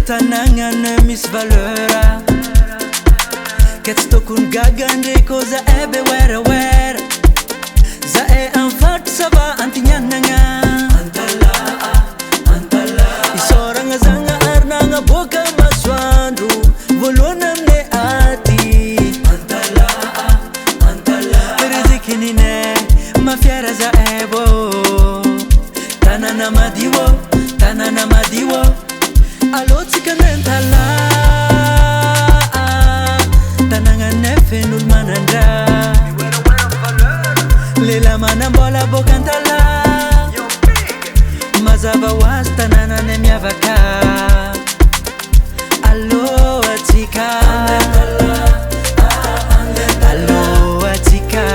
Tanangana mis valeur que tu tokun gagande cosa ebe wera wera za e anfat sava antinyananga antalaha isoranga zanga arnanga boka maswandu volona me ati antalaha rizikini mafiara za ebo tanana madiwo Allo atsika Antalaha tanangane fenul manandra lela manambola boka Antalaha mazava was tananane miavaka Allo atsika Allo atsika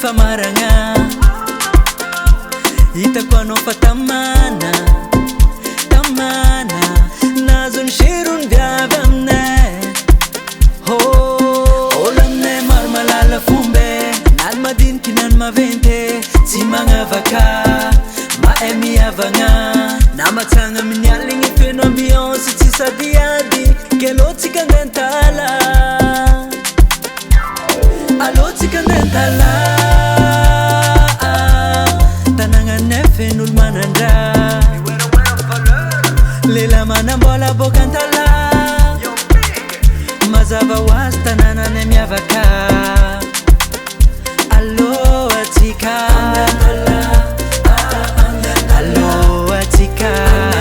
Famaranga itakuwa nofa tamana nazon shirun diavamne olamne marmalala fumbe nalmadin kinan mavente simanga vaka maemi avanga namatsanga minyalingi feno ambiance tisadiadi Allo atsika Antalaha Allo atsika Antalaha tanangane fenul manandra lela manambola boka Antalaha mazava was tananane miavaka Allo atsika Allo atsika